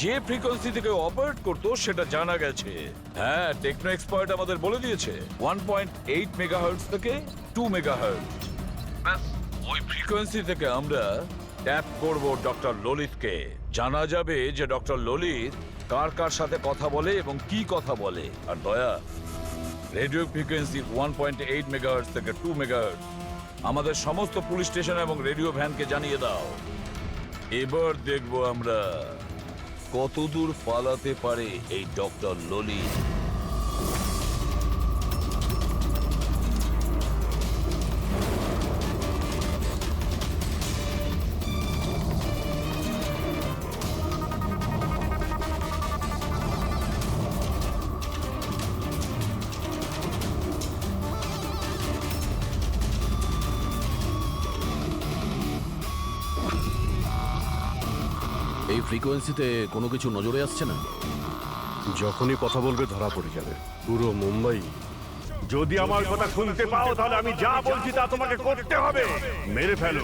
[SPEAKER 5] যে ফ্রিকোয়েন্সি থেকে অপারেট করতো সেটা জানা গেছে। হ্যাঁ, টেকনো এক্সপার্ট আমাদের বলে দিয়েছে 1.8 মেগাহার্টজ থেকে 2 মেগাহার্টজ। ব্যাস, ওই ফ্রিকোয়েন্সি থেকে আমরা ট্যাপ করব ডক্টর ললিতকে। জানা যাবে যে ডক্টর ললিত কার কার সাথে কথা বলে এবং কি কথা বলে। আর দয়া, রেডিও ফ্রিকোয়েন্সি 1.8 মেগাহার্টজ থেকে 2 মেগাহার্টজ আমাদের সমস্ত পুলিশ স্টেশন এবং রেডিও ভ্যানকে জানিয়ে দাও। এবার দেখবো আমরা কতদূর পালাতে পারে এই ডক্টর ললিত।
[SPEAKER 6] এই ফ্রিকোয়েন্সিতে কোনো কিছু নজরে আসছে না?
[SPEAKER 1] যখনই কথা বলবে ধরা পড়ে যাবে। পুরো মুম্বাই
[SPEAKER 3] যদি আমার কথা শুনতে পাও তাহলে আমি যা বলছি তা তোমাকে করতে হবে। মেরে ফেলো,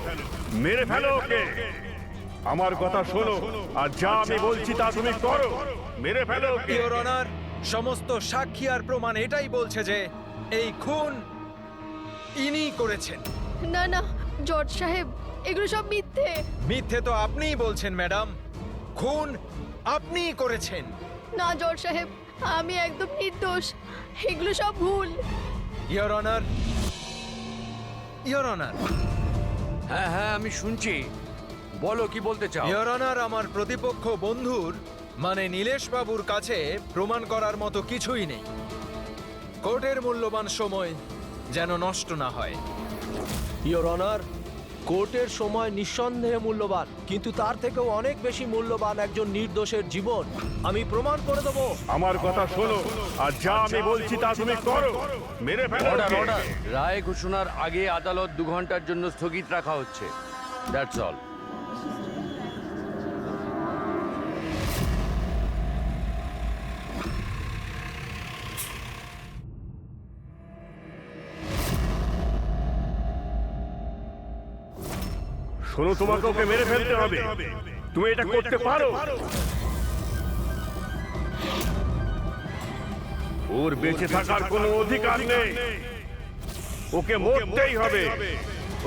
[SPEAKER 3] মেরে ফেলো ওকে। আমার কথা শোনো আর যা আমি বলছি তা তুমি করো। মেরে ফেলো ওকে।
[SPEAKER 2] ইওর অনার, সমস্ত সাক্ষী আর প্রমাণ এটাই বলছে যে এই খুন ইনি করেছেন।
[SPEAKER 14] না না জর্জ সাহেব, এগুলো সব মিথ্যে।
[SPEAKER 2] মিথ্যে তো আপনিই বলছেন ম্যাডাম, খুন আপনিই করেছেন।
[SPEAKER 14] না জর্জ সাহেব, আমি একদম নির্দোষ, এগুলো সব ভুল।
[SPEAKER 2] ইওর অনার, ইওর অনার,
[SPEAKER 15] হ্যাঁ হ্যাঁ আমি শুনছি, বলো কি বলতে চাও।
[SPEAKER 2] ইওর অনার, আমার প্রতিপক্ষ বন্ধুর মানে নীলেশ বাবুর কাছে প্রমাণ করার মতো কিছুই নেই। কোর্টের মূল্যবান সময় যেন নষ্ট না হয়।
[SPEAKER 4] ইওর অনার, কোর্টের সময় নিঃসন্দেহে মূল্যবান, কিন্তু তার থেকেও অনেক বেশি মূল্যবান একজন নির্দোষের জীবন। আমি প্রমাণ করে দেবো।
[SPEAKER 3] আমার কথা শোনো আর যা আমি বলছি তা তুমি করো। মেরে ফেলো ওকে।
[SPEAKER 15] রায় ঘোষণার আগে আদালত 2 ঘন্টার জন্য স্থগিত রাখা হচ্ছে। That's all.
[SPEAKER 3] শোনো, তোমাকে ওকে মেরে ফেলতে হবে। তুমি এটা করতে পারো। ওর বেঁচে থাকার কোনো অধিকার নেই। ওকে মরতেই হবে।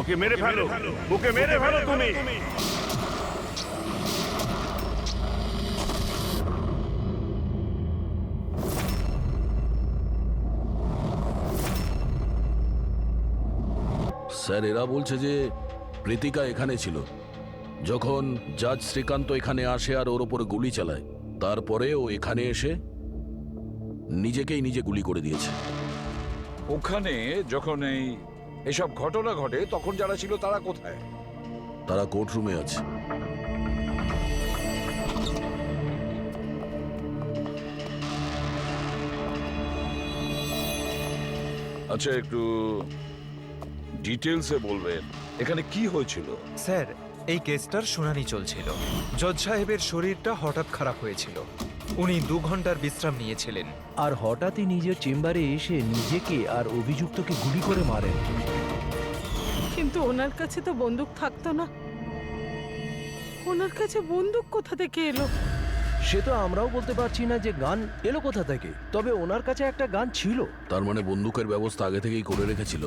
[SPEAKER 3] ওকে মেরে ফেলো, ওকে মেরে ফেলো তুমি।
[SPEAKER 6] স্যার, এরা বলছে যে প্রীতিকা এখানে ছিল যখন জাজ শ্রীকান্ত এখানে আসে আর ওর ওপরে গুলি চালায়। তারপরে ও এখানে এসে নিজেকেই নিজে গুলি করে দিয়েছে।
[SPEAKER 5] ওখানে যখন এসব ঘটনা ঘটে তখন যারা ছিল তারা কোথায়?
[SPEAKER 6] তারা কোর্টরুমে আছে।
[SPEAKER 5] আচ্ছা, একটু ডিটেলসে বলবেন এখানে কি হয়েছিল?
[SPEAKER 2] স্যার, এই কেসটার শুনানি চলছিল। জজ সাহেবের শরীরটা হঠাৎ খারাপ হয়েছিল। উনি 2 ঘন্টার বিশ্রাম নিয়েছিলেন।
[SPEAKER 4] আর হঠাৎই নিজের চেম্বারে এসে নিজেকে আর অভিযুক্তকে গুলি করে মারেন।
[SPEAKER 9] কিন্তু ওনার কাছে তো বন্দুক থাকতো না। ওনার কাছে বন্দুক কোথা থেকে এলো?
[SPEAKER 4] সে তো আমরাও বলতে পারছি না যে গান এলো কোথা থেকে, তবে ওনার কাছে একটা গান ছিল।
[SPEAKER 6] তার মানে বন্দুকের ব্যবস্থা আগে থেকেই করে রেখেছিল।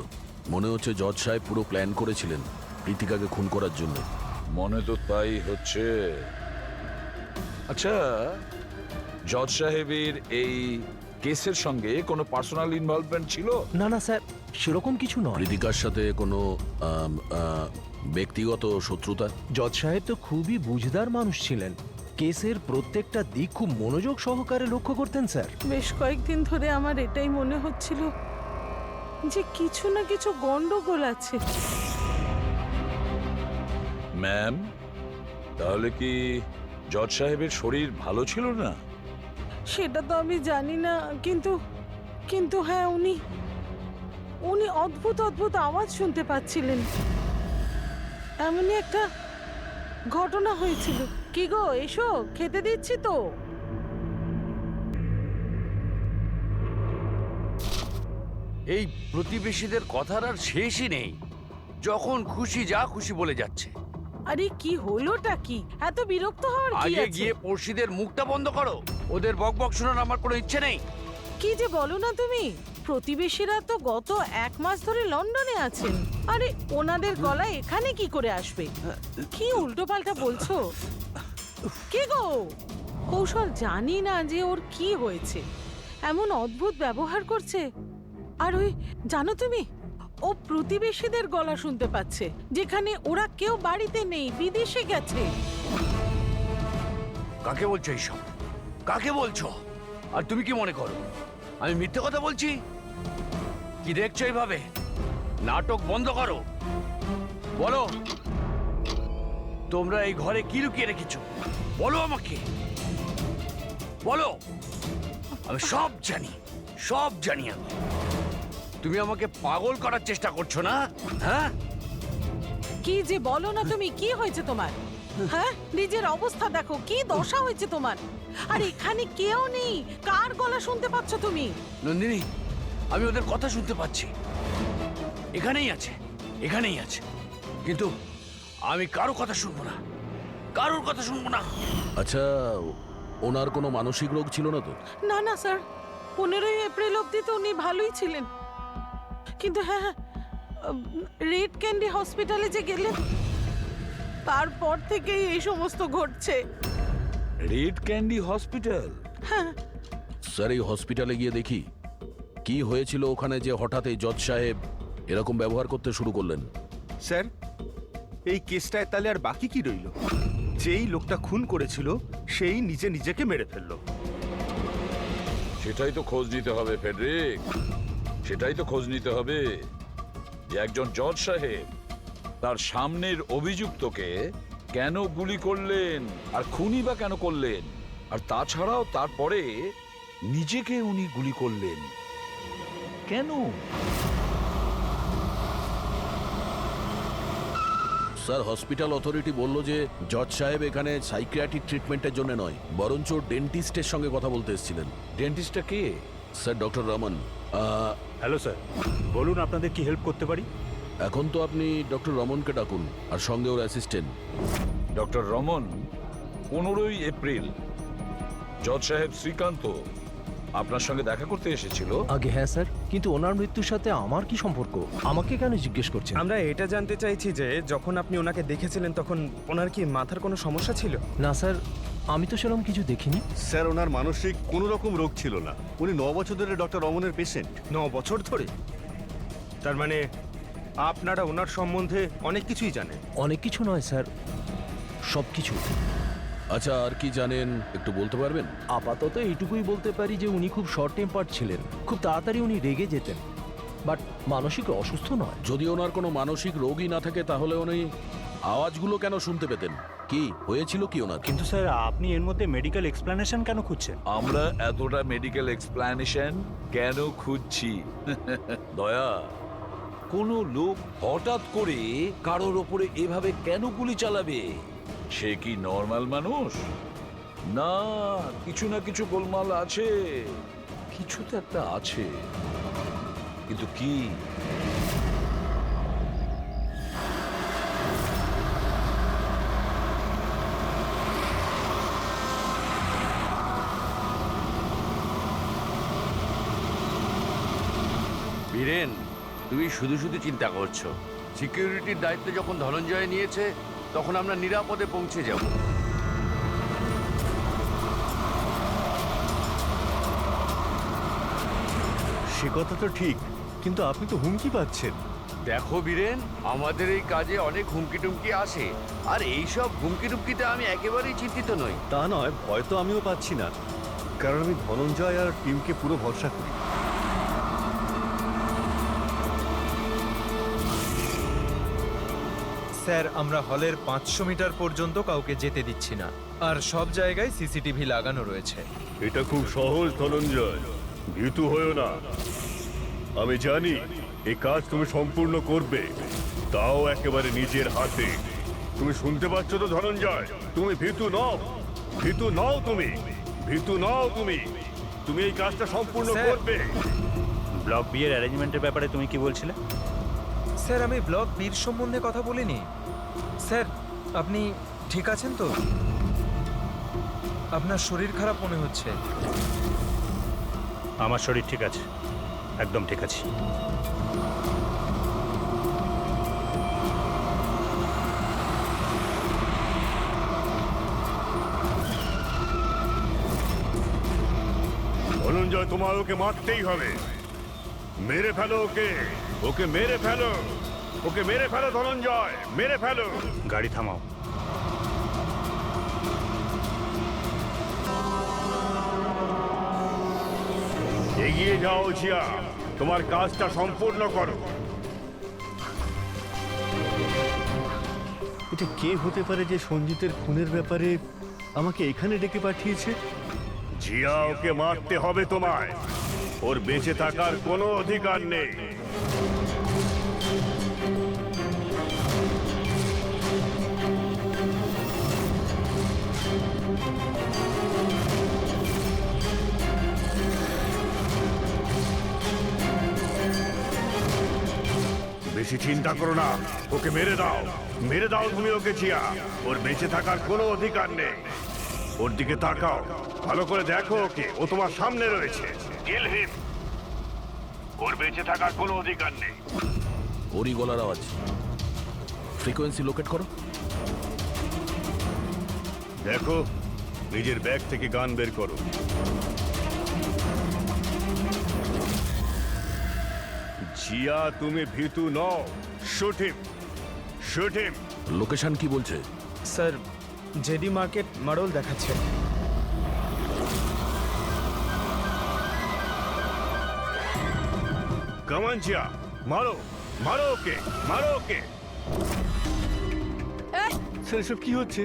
[SPEAKER 6] মনে হচ্ছে জজ সাহেব পুরো প্ল্যান করেছিলেন প্রীতিকাকে খুন করার জন্য।
[SPEAKER 5] মনে তো তাই হচ্ছে। আচ্ছা, জজ সাহেবের এই কেসের সঙ্গে কোনো পার্সোনাল ইনভলভমেন্ট ছিল?
[SPEAKER 4] না না স্যার, সেরকম কিছু নয়।
[SPEAKER 6] প্রীতিকার সাথে কোনো ব্যক্তিগত শত্রুতা?
[SPEAKER 4] জজ সাহেব তো খুবই বুঝদার মানুষ ছিলেন। কেসের প্রত্যেকটা দিক খুব মনোযোগ সহকারে লক্ষ্য করতেন স্যার।
[SPEAKER 9] বেশ কয়েকদিন ধরে আমার এটাই মনে হচ্ছিল যে কিছু না কিছু গন্ডগোল আছে।
[SPEAKER 5] ম্যাম, তাহলে কি জজ সাহেবের শরীর ভালো ছিল না?
[SPEAKER 9] সেটা তো আমি জানি না, কিন্তু কিন্তু হ্যাঁ, উনি অদ্ভুত অদ্ভুত আওয়াজ শুনতে পাচ্ছিলেন। এমনই একটা ঘটনা হয়েছিল। কি গো, এসো, খেতে দিচ্ছি তো।
[SPEAKER 15] এই প্রতিবেশীদের কথার আর শেষই নেই, যখন খুশি যা খুশি বলে যাচ্ছে।
[SPEAKER 9] আরে কি হলোটা কি? এত বিরক্ত হওয়ার কি
[SPEAKER 15] আগে
[SPEAKER 9] আছে?
[SPEAKER 15] গিয়ে পড়শিদের মুখটা বন্ধ করো। ওদের বকবক শোনার আমার কোনো ইচ্ছে নেই।
[SPEAKER 9] কি যে বলো না তুমি। প্রতিবেশীরা তো গত 1 মাস ধরে লন্ডনে আছেন। আরে ওনাদের গলা এখানে কি করে আসবে? কি উল্টোপাল্টা বলছো? কে গো? কৌশল জানি না যে ওর কি হয়েছে, এমন অদ্ভুত ব্যবহার করছে। আর ওই জানো তুমি, ও প্রতিবেশীদের গলা শুনতে পাচ্ছে, যেখানে ওরা কেউ বাড়িতে নেই, বিদেশে গেছে।
[SPEAKER 15] কাকে বলছো এইসব? কাকে বলছো? আর তুমি কি মনে করো আমি মিথ্যে কথা বলছি? কি দেখছো এইভাবে? নাটক বন্ধ করো। বলো, তোমরা এই ঘরে কি লুকিয়ে রেখেছো? বলো আমাকে, বলো। আমি সব জানি, সব জানি আমি। তুমি আমাকে পাগল করার চেষ্টা করছো না? হ্যাঁ,
[SPEAKER 9] কি যে বলো না তুমি, কি হয়েছে তোমার? হ্যাঁ, নিজের অবস্থা দেখো, কি দশা হয়েছে তোমার। আর এখানে কেউ নেই, কার গলা শুনতে পাচ্ছ তুমি?
[SPEAKER 15] নন্দিনী, আমি ওদের কথা শুনতে পাচ্ছি। এখানেই আছে, এখানেই আছে। কিন্তু আমি কারো কথা শুনবো না, কারোর কথা শুনবো না।
[SPEAKER 6] আচ্ছা, ওনার কোনো মানসিক রোগ ছিল না তো?
[SPEAKER 9] না না স্যার, 15ই এপ্রিল অবধি তো উনি ভালোই ছিলেন। কিন্তু হ্যাঁ, রেড ক্যান্ডি হসপিটালে যে গেলেন তারপর থেকেই এই সমস্ত ঘটছে।
[SPEAKER 5] Red candy hospital?
[SPEAKER 9] হ্যাঁ
[SPEAKER 6] স্যার, এই হসপিটালে গিয়ে দেখি কি হয়েছিল ওখানে যে হঠাৎ এই জজ সাহেব এরকম ব্যবহার করতে শুরু করলেন।
[SPEAKER 7] স্যার, এই কেসটায় তাহলে আর বাকি কি রইল? যেই লোকটা খুন করেছিল সেই নিজে নিজেকে মেরে ফেললো।
[SPEAKER 5] সেটাই তো খোঁজ নিতে হবে ফেডরিক, সেটাই তো খোঁজ নিতে হবে যে একজন জজ সাহেব তার সামনের অভিযুক্তকে কেন গুলি করলেন, আর খুনি বা কেন করলেন, আর তাছাড়াও তারপরে নিজেকে উনি গুলি করলেন কেন?
[SPEAKER 6] স্যার, হসপিটাল অথরিটি বলল যে জজ সাহেব এখানে সাইকিয়াট্রিক ট্রিটমেন্টের জন্য নয়, বরঞ্চ ডেন্টিস্টের সঙ্গে কথা বলতে এসেছিলেন।
[SPEAKER 5] ডেন্টিস্টটা কে?
[SPEAKER 6] Sir, doctor Raman.
[SPEAKER 11] Hello sir, বলুন আপনাদের কি হেল্প করতে পারি?
[SPEAKER 6] এখন তো আপনি ডক্টর রমনকে ডাকুন, আর সঙ্গে ওর অ্যাসিস্ট্যান্ট।
[SPEAKER 5] ডক্টর রমন, 15ই এপ্রিল জজ সাহেব শ্রীকান্ত আপনার সঙ্গে দেখা করতে এসেছিল।
[SPEAKER 4] আগে হ্যাঁ স্যার, কিন্তু ওনার মৃত্যুর সাথে আমার কি সম্পর্ক? আমাকে কেন জিজ্ঞেস করছেন?
[SPEAKER 13] আমরা এটা জানতে চাইছি যে যখন আপনি ওনাকে দেখেছিলেন তখন ওনার কি মাথার কোনো সমস্যা ছিল?
[SPEAKER 4] না স্যার, আমি তো সেরকম কিছু দেখিনি।
[SPEAKER 1] স্যার, ওনার মানসিক কোনো রকম রোগ ছিল না। উনি 9 বছর ধরে ডক্টর রমনের পেশেন্ট।
[SPEAKER 7] 9 বছর ধরে? তার মানে আপনারা ওনার সম্বন্ধে অনেক কিছুই জানেন।
[SPEAKER 4] অনেক কিছু নয় স্যার, সব কিছু।
[SPEAKER 6] আচ্ছা, আর কি জানেন একটু বলতে পারবেন?
[SPEAKER 4] আপাতত এইটুকুই বলতে পারি যে উনি খুব শর্ট টেম্পার্ড ছিলেন, খুব তাড়াতাড়ি উনি রেগে যেতেন, বাট মানসিক অসুস্থ নয়।
[SPEAKER 6] যদি ওনার কোনো মানসিক রোগই না থাকে তাহলে উনি আওয়াজগুলো কেন শুনতে পেতেন? কি হয়েছিল কি ওনার?
[SPEAKER 11] কিন্তু স্যার, আপনি এর মধ্যে মেডিকেল এক্সপ্লেনেশন কেন খুঁজছেন?
[SPEAKER 5] আমরা এতটা মেডিকেল এক্সপ্লানেশন কেন খুঁজছি? দয়া, কোনো লোক হঠাৎ করে কারোর ওপরে এভাবে কেন গুলি চালাবে? সে কি নর্মাল মানুষ? না, কিছু না কিছু গোলমাল আছে, কিছু তো একটা আছে, কিন্তু কি?
[SPEAKER 15] বীরেন, তুমি শুধু শুধু চিন্তা করছো। সিকিউরিটির দায়িত্ব যখন ধনঞ্জয় নিয়েছে তখন আমরা নিরাপদে পৌঁছে যাব।
[SPEAKER 1] সে কথা তো ঠিক, কিন্তু আপনি তো হুমকি পাচ্ছেন।
[SPEAKER 15] দেখো বীরেন, আমাদের এই কাজে অনেক হুমকি টুমকি আসে, আর এইসব হুমকি টুমকিতে আমি একেবারেই চিন্তিত নই।
[SPEAKER 1] তা নয়, ভয় তো আমিও পাচ্ছি না, কারণ আমি ধনঞ্জয় আর টিমকে পুরো ভরসা করি।
[SPEAKER 2] স্যার, আমরা হলের 500 মিটার পর্যন্ত কাউকে যেতে দিচ্ছি না, আর সব জায়গায় সিসিটিভি লাগানো রয়েছে।
[SPEAKER 3] এটা খুব সহজ ধনঞ্জয়, ভীতু হয়েও না। আমি জানি এই কাজ তুমি সম্পূর্ণ করবে, তাও একেবারে নিজের হাতে। তুমি শুনতে পাচ্ছ তো ধনঞ্জয়? তুমি ভীতু নও, ভীতু নও, তুমি ভীতু নও, তুমি এই কাজটা সম্পূর্ণ করবে।
[SPEAKER 11] ব্লক বি এর অ্যারেঞ্জমেন্টের ব্যাপারে তুমি কি বলছিলে?
[SPEAKER 2] স্যার, আমি ব্লক বীর সম্বন্ধে কথা বলিনি। স্যার, আপনি ঠিক আছেন তো? আপনার শরীর খারাপ মনে হচ্ছে।
[SPEAKER 11] আমার শরীর ঠিক আছে, একদম ঠিক আছে।
[SPEAKER 3] ধনঞ্জয়, তোমার ওকে মারতেই হবে। মেরে ফেলো ওকে, ওকে মেরে ফেলো, ওকে মেরে ফেলো ধনঞ্জয়, মেরে ফেলো।
[SPEAKER 11] গাড়ি থামাও।
[SPEAKER 3] এগিয়ে যাও জিয়া, তোমার কাজটা সম্পূর্ণ করো।
[SPEAKER 11] এটা কে হতে পারে যে সঞ্জিতের খুনের ব্যাপারে আমাকে এখানে ডেকে পাঠিয়েছে?
[SPEAKER 3] জিয়া, ওকে মারতে হবে তোমায়। ওর বেঁচে থাকার কোনো অধিকার নেই। বেশি চিন্তা করো না, ওকে মেরে দাও, মেরে দাও তুমি ওকে জিয়া। ওর বেঁচে থাকার কোনো অধিকার নেই। ওর দিকে তাকাও, ভালো করে দেখো ওকে, ও তোমার সামনে রয়েছে। কিল হিম। ওর বেঁচে থাকার কোনো অধিকার নেই।
[SPEAKER 6] ওরই গলার আওয়াজ। ফ্রিকোয়েন্সি লোকেট করো।
[SPEAKER 3] দেখো, নিজের ব্যাগ থেকে গান বের করো। জিয়া, তুমি ভীতু নও। Shoot him, shoot him.
[SPEAKER 6] Location কি বলছে?
[SPEAKER 13] স্যার, জেডি মার্কেট মারোল দেখাচ্ছে।
[SPEAKER 3] কামান জিয়া, মারো, মারো ওকে, মারো ওকে।
[SPEAKER 11] স্যার, এসব কি হচ্ছে?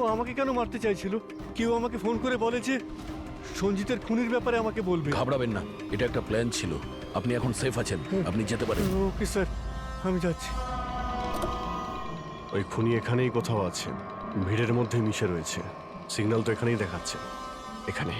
[SPEAKER 11] ও আমাকে কেন মারতে চাইছিল? কেউ আমাকে ফোন করে বলে যে সঞ্জিতের খুনের ব্যাপারে আমাকে বলবে।
[SPEAKER 6] ঘাবড়াবেন না, এটা একটা প্ল্যান ছিল। আপনি এখন সেফ আছেন, আপনি যেতে পারেন।
[SPEAKER 11] ওকে স্যার, আমি যাচ্ছি।
[SPEAKER 1] ওই খুনি এখানেই কোথাও আছে, ভিড়ের মধ্যে মিশে রয়েছে। সিগন্যাল তো এখানেই দেখাচ্ছে, এখানে।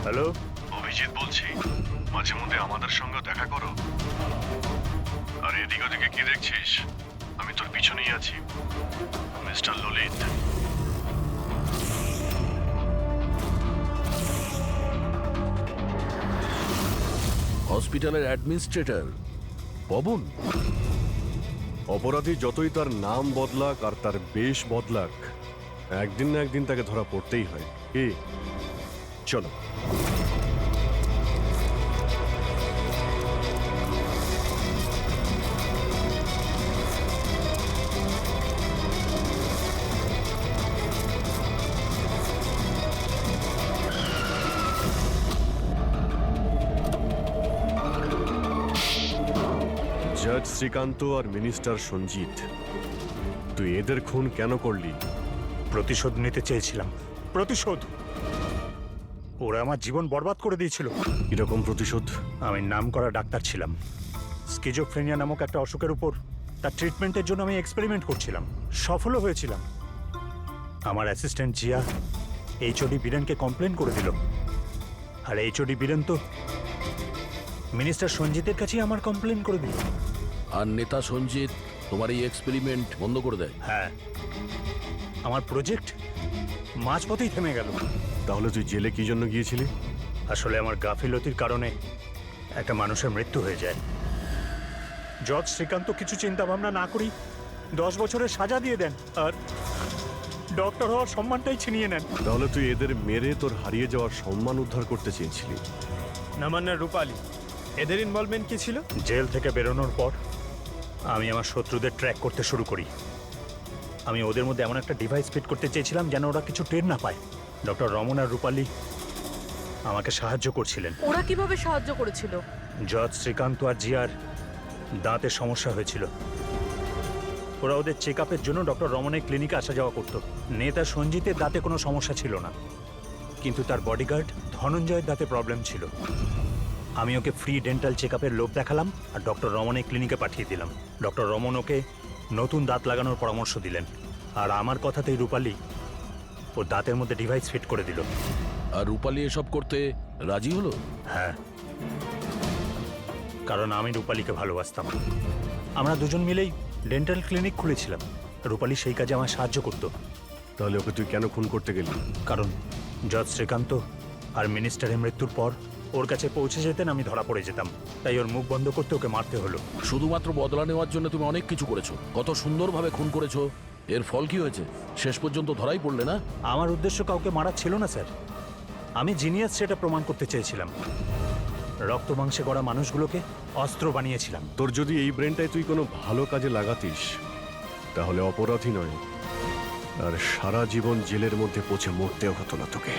[SPEAKER 11] হ্যালো,
[SPEAKER 1] অভিজিৎ বলছি, মাঝে মধ্যে আমাদের সঙ্গে দেখা করো। আর এদিক ওদিকে কি দেখছিস? আমি তোর পিছনেই আছি, মিস্টার ললিত।
[SPEAKER 6] হসপিটালের অ্যাডমিনিস্ট্রেটর পবন।
[SPEAKER 1] অপরাধী যতই তার নাম বদলাক আর তার বেশ বদলাক, একদিন না একদিন তাকে ধরা পড়তেই হয়। কি, চলো। জজ শ্রীকান্ত আর মিনিস্টার সঞ্জিত, তুই এদের খুন কেন করলি?
[SPEAKER 11] প্রতিশোধ নিতে চেয়েছিলাম। প্রতিশোধ। ওরা আমার জীবন বরবাদ করে দিয়েছিল।
[SPEAKER 1] এরকম প্রতিশোধ?
[SPEAKER 11] আমি নামকরা ডাক্তার ছিলাম। স্কিজোফ্রেনিয়া নামক একটা অসুখের উপর তার ট্রিটমেন্টের জন্য আমি এক্সপেরিমেন্ট করছিলাম। সফলও হয়েছিলাম। আমার অ্যাসিস্ট্যান্ট জিয়া এইচওডি বীরেনকে কমপ্লেন করে দিল। আর এইচওডি বীরেন তো মিনিস্টার সঞ্জিতের কাছেই আমার কমপ্লেন করে দিল।
[SPEAKER 6] আর নেতা সঞ্জিত তোমার এই এক্সপেরিমেন্ট বন্ধ করে দেয়।
[SPEAKER 11] হ্যাঁ, আমার প্রজেক্ট মাঝপথেই থেমে গেল।
[SPEAKER 1] তাহলে তুই জেলে কি জন্য গিয়েছিলি?
[SPEAKER 11] আসলে আমার গাফিলতির কারণে একটা মানুষের মৃত্যু হয়ে যায়। জজ শ্রীকান্ত কিছু চিন্তা ভাবনা না করেই 10 বছরের সাজা দিয়ে দেন আর ডক্টর হওয়ার সম্মানটাই ছিনিয়ে নেন।
[SPEAKER 1] তাহলে তুই এদের মেরে তোর হারিয়ে যাওয়ার সম্মান উদ্ধার করতে চেয়েছিলি।
[SPEAKER 13] নামান্না, রূপালী, এদের ইনভলভমেন্ট কি ছিল?
[SPEAKER 11] জেল থেকে বেরোনোর পর আমি আমার শত্রুদের ট্র্যাক করতে শুরু করি। আমি ওদের মধ্যে এমন একটা ডিভাইস ফিট করতে চেয়েছিলাম যেন ওরা কিছু টের না পায়। ডক্টর রমন আর রূপালী আমাকে সাহায্য করছিলেন।
[SPEAKER 9] ওরা কিভাবে সাহায্য করেছিল?
[SPEAKER 11] জজ শ্রীকান্ত আর জিয়ার দাঁতের সমস্যা হয়েছিল। ওরা ওদের চেক আপের জন্য ডক্টর রমনের ক্লিনিকে আসা যাওয়া করতো। নেতা সঞ্জিতের দাঁতে কোনো সমস্যা ছিল না, কিন্তু তার বডিগার্ড ধনঞ্জয়ের দাঁতে প্রবলেম ছিল। আমি ওকে ফ্রি ডেন্টাল চেক আপের লোভ দেখালাম আর ডক্টর রমনের ক্লিনিকে পাঠিয়ে দিলাম। ডক্টর রমন ওকে নতুন দাঁত লাগানোর পরামর্শ দিলেন। আর আমার কথাতেই রূপালী ও দাঁতের মধ্যে ডিভাইস ফিট করে দিল।
[SPEAKER 6] আর রূপালী এসব করতে রাজি হলো?
[SPEAKER 11] হ্যাঁ, কারণ আমি রূপালীকে ভালোবাসতাম। আমরা দুজন মিলেই ডেন্টাল ক্লিনিক খুলেছিলাম। রূপালী সেই কাজে আমার সাহায্য করত।
[SPEAKER 1] তাহলে ওকে তুই কেন খুন করতে গেলি?
[SPEAKER 11] কারণ জজ শ্রীকান্ত আর মিনিস্টারের মৃত্যুর পর ওর কাছে পৌঁছে যেতেন আমি ধরা পড়ে যেতাম। তাই ওর মুখ বন্ধ করতে ওকে মারতে হলো।
[SPEAKER 6] শুধুমাত্র বদলা নেওয়ার জন্য তুমি অনেক কিছু করেছো, কত সুন্দরভাবে খুন করেছো। এর ফল কি হয়েছে? শেষ পর্যন্ত ধরাই পড়লে না?
[SPEAKER 11] আমার উদ্দেশ্য কাউকে মারা ছিল না স্যার। আমি জিনিয়াস সেটা প্রমাণ করতে চেয়েছিলাম। রক্ত মাংসে গড়া মানুষগুলোকে অস্ত্র বানিয়েছিলাম।
[SPEAKER 1] তোর যদি এই ব্রেনটাই তুই কোনো ভালো কাজে লাগাতিস তাহলে অপরাধী নয়, আর সারা জীবন জেলের মধ্যে পচে মরতেও হতো না তোকে।